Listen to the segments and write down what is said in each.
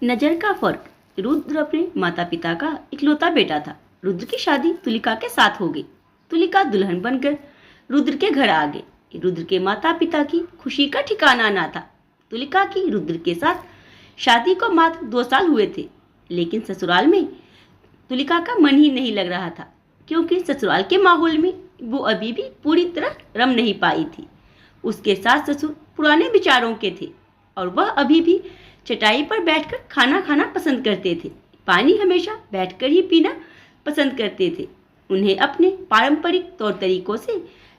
नजर का फर्क। रुद्र अपने माता पिता का इकलौता बेटा था। रुद्र की शादी तुलिका के साथ हो गई। तुलिका दुल्हन बनकर रुद्र के घर आ गई। रुद्र के माता पिता की खुशी का ठिकाना ना था। तुलिका की रुद्र के साथ शादी को मात्र 2 साल हुए थे, लेकिन ससुराल में तुलिका का मन ही नहीं लग रहा था, क्योंकि ससुराल के माहौल में वो अभी भी पूरी तरह रम नहीं पाई थी। उसके सास ससुर पुराने विचारों के थे और वह अभी भी चटाई पर बैठकर खाना खाना पसंद करते थे। पानी हमेशा बैठकर ही पीना पसंद करते थे। उन्हें अपने पारंपरिक तौर तरीकों से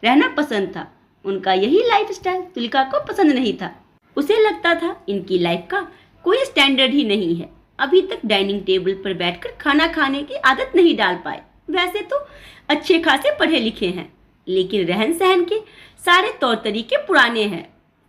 रहना पसंद था। उनका यही लाइफस्टाइल तुलिका को पसंद नहीं था। उसे लगता था इनकी लाइफ का कोई स्टैंडर्ड ही नहीं है। अभी तक डाइनिंग टेबल पर बैठकर खाना खाने की आदत नहीं डाल पाए। वैसे तो अच्छे खासे पढ़े लिखे हैं, लेकिन रहन सहन के सारे तौर तरीके पुराने हैं।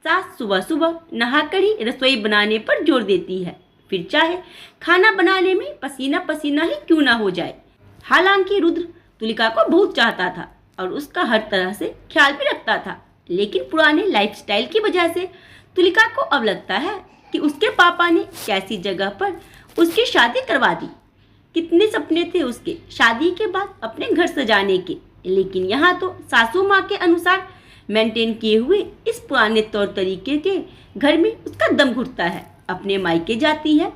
सास सुबह सुबह नहाकर ही रसोई बनाने पर जोर देती है, फिर चाहे खाना बनाने में पसीना पसीना ही क्यों ना हो जाए। हालांकि रुद्र तुलिका को बहुत चाहता था और उसका हर तरह से ख्याल भी रखता था, लेकिन पुराने लाइफस्टाइल की वजह से तुलिका को अब लगता है कि उसके पापा ने कैसी जगह पर उसकी शादी करवा दी। कितने सपने थे उसके शादी के बाद अपने घर सजाने के, लेकिन यहाँ तो सासू माँ के अनुसार मेंटेन किए हुए इस पुराने तौर तरीके के घर में उसका दम घुटता है। अपने मायके जाती है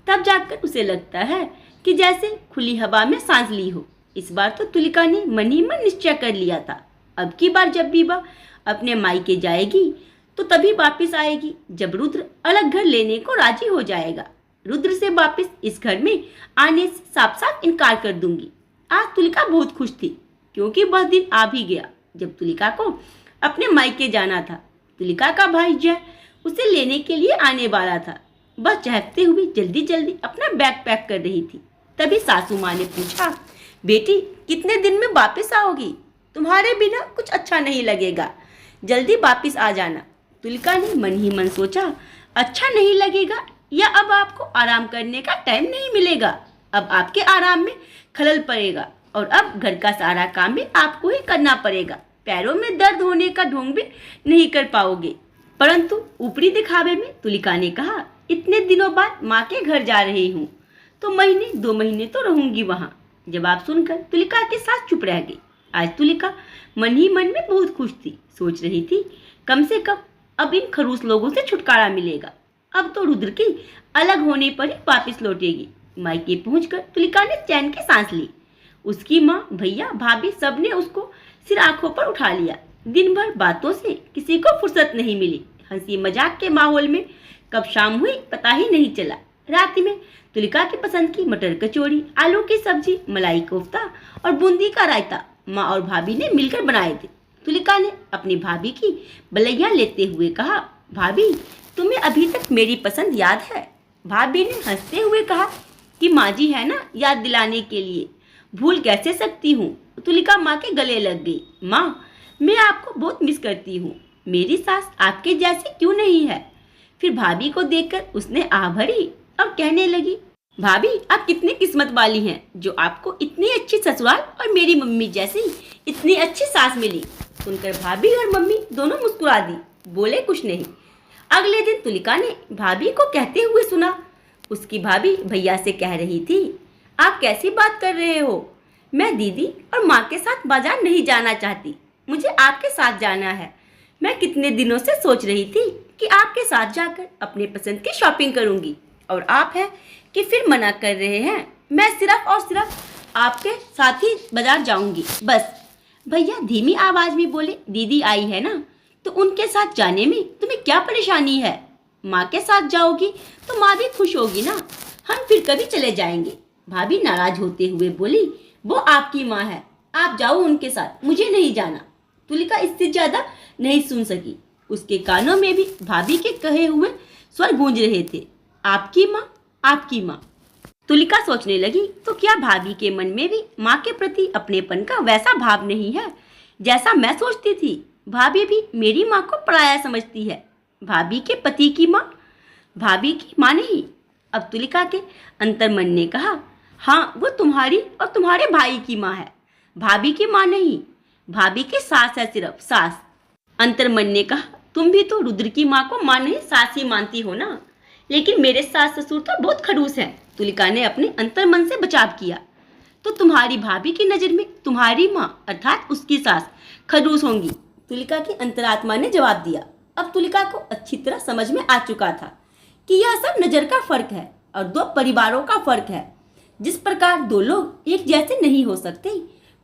तब जाकर उसे लगता है कि जैसे खुली हवा में सांस ली हो। इस बार तो तुलिका ने मन ही मन निश्चय कर लिया था, अब की बार जब भी वह अपने मायके जाएगी तो तभी वापस आएगी जब रुद्र अलग घर लेने को राजी हो जाएगा। रुद्र से वापस इस घर में आने से साफ साफ इनकार कर दूंगी। आज तुलिका बहुत खुश थी, क्योंकि वह दिन आ भी गया जब तुलिका को अपने मायके जाना था। तुलिका का भाई जय उसे लेने के लिए आने वाला था। वह चहकते हुए जल्दी जल्दी अपना बैग पैक कर रही थी। तभी सासू माँ ने पूछा, बेटी कितने दिन में वापस आओगी? तुम्हारे बिना कुछ अच्छा नहीं लगेगा, जल्दी वापस आ जाना। तुलिका ने मन ही मन सोचा, अच्छा नहीं लगेगा या अब आपको आराम करने का टाइम नहीं मिलेगा? अब आपके आराम में खलल पड़ेगा और अब घर का सारा काम भी आपको ही करना पड़ेगा। पैरों में दर्द होने का ढोंग भी नहीं कर पाओगे। परंतु ऊपरी दिखावे में तुलिका ने कहा, इतने दिनों बाद माँ के घर जा रही हूँ तो महीने 2 महीने तो रहूंगी वहाँ। जवाब सुनकर तुलिका के साथ चुप रह गई। आज तुलिका मन ही मन में बहुत खुश थी। सोच रही थी कम से कम अब इन खरूस लोगों से छुटकारा मिलेगा। अब तो रुद्र की अलग होने पर ही वापिस लौटेगी। मायके पहुंचकर तुलिका ने चैन की सांस ली। उसकी माँ भैया भाभी सबने उसको सिर आंखों पर उठा लिया। दिन भर बातों से किसी को फुर्सत नहीं मिली। हंसी मजाक के माहौल में कब शाम हुई पता ही नहीं चला। रात में तुलिका की पसंद की मटर कचौड़ी, आलू की सब्जी, मलाई कोफ्ता और बूंदी का रायता माँ और भाभी ने मिलकर बनाए थे। तुलिका ने अपनी भाभी की बलैया लेते हुए कहा, भाभी तुम्हें अभी तक मेरी पसंद याद है? भाभी ने हंसते हुए कहा कि माँ जी है ना याद दिलाने के लिए, भूल कैसे सकती हूँ। तुलिका माँ के गले लग गई। माँ मैं आपको बहुत मिस करती हूँ, मेरी सास आपके जैसी क्यों नहीं है? फिर भाभी को देखकर उसने आह भरी और कहने लगी, भाभी आप कितनी किस्मत वाली हैं जो आपको इतनी अच्छी ससुराल और मेरी मम्मी जैसी इतनी अच्छी सास मिली। सुनकर भाभी और मम्मी दोनों मुस्कुरा दी, बोले कुछ नहीं। अगले दिन तुलिका ने भाभी को कहते हुए सुना, उसकी भाभी भैया से कह रही थी, आप कैसी बात कर रहे हो? मैं दीदी और माँ के साथ बाजार नहीं जाना चाहती, मुझे आपके साथ जाना है। मैं कितने दिनों से सोच रही थी कि आपके साथ जाकर अपने पसंद की शॉपिंग करूंगी, और आप हैं कि फिर मना कर रहे हैं। मैं सिर्फ और सिर्फ आपके साथ ही बाजार जाऊंगी बस। भैया धीमी आवाज में बोले, दीदी आई है ना तो उनके साथ जाने में तुम्हें क्या परेशानी है? माँ के साथ जाओगी तो माँ भी खुश होगी ना, हम फिर कभी चले जाएंगे। भाभी नाराज होते हुए बोली, वो आपकी माँ है, आप जाओ उनके साथ, मुझे नहीं जाना। तुलिका इससे ज्यादा नहीं सुन सकी। उसके कानों में भी भाभी के कहे हुए स्वर गूंज रहे थे, आपकी माँ, आपकी माँ। तुलिका सोचने लगी, तो क्या भाभी के मन में भी माँ के प्रति अपनेपन का वैसा भाव नहीं है जैसा मैं सोचती थी? भाभी भी मेरी माँ को पराया समझती है। भाभी के पति की माँ, भाभी की माँ नहीं। अब तुलिका के अंतर्मन ने कहा, हाँ वो तुम्हारी और तुम्हारे भाई की माँ है, भाभी की माँ नहीं। भाभी की सास है, सिर्फ सास। अंतर्मन ने कहा, तुम भी तो रुद्र की माँ को माँ नहीं सास ही मानती हो ना। लेकिन मेरे सास ससुर तो बहुत खड़ूस हैं। तुलिका ने अपने अंतर मन से बचाव किया। तो तुम्हारी भाभी की नज़र में तुम्हारी माँ अर्थात उसकी सास खड़ूस होंगी, तुलिका की अंतरात्मा ने जवाब दिया। अब तुलिका को अच्छी तरह समझ में आ चुका था कि यह सब नज़र का फर्क है और दो परिवारों का फर्क है। जिस प्रकार दो लोग एक जैसे नहीं हो सकते,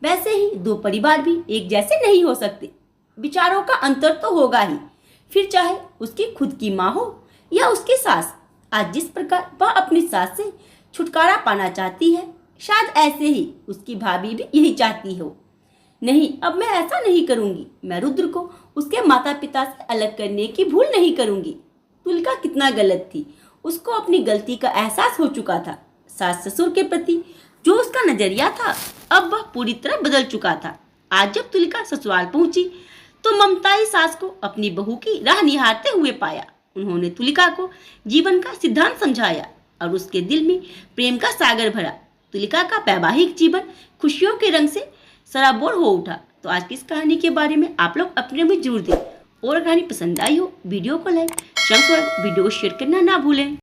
वैसे ही दो परिवार भी एक जैसे नहीं हो सकते। विचारों का अंतर तो होगा ही, फिर चाहे उसकी खुद की माँ हो या उसकी सास। आज जिस प्रकार वह अपनी सास से छुटकारा पाना चाहती है, शायद ऐसे ही उसकी भाभी भी यही चाहती हो। नहीं, अब मैं ऐसा नहीं करूंगी। मैं रुद्र को उसके माता पिता से अलग करने की भूल नहीं करूंगी। तुलिका कितना गलत थी, उसको अपनी गलती का एहसास हो चुका था। सास ससुर के प्रति जो उसका नजरिया था, अब वह पूरी तरह बदल चुका था। आज जब तुलिका ससुराल पहुंची तो ममताई सास को अपनी बहू की राह निहारते हुए पाया। उन्होंने तुलिका को जीवन का सिद्धांत समझाया और उसके दिल में प्रेम का सागर भरा। तुलिका का वैवाहिक जीवन खुशियों के रंग से सराबोर हो उठा। तो आज की इस कहानी के बारे में आप लोग अपने में जरूर दें। और कहानी पसंद आई हो वीडियो को लाइक, वीडियो को शेयर करना ना भूलें।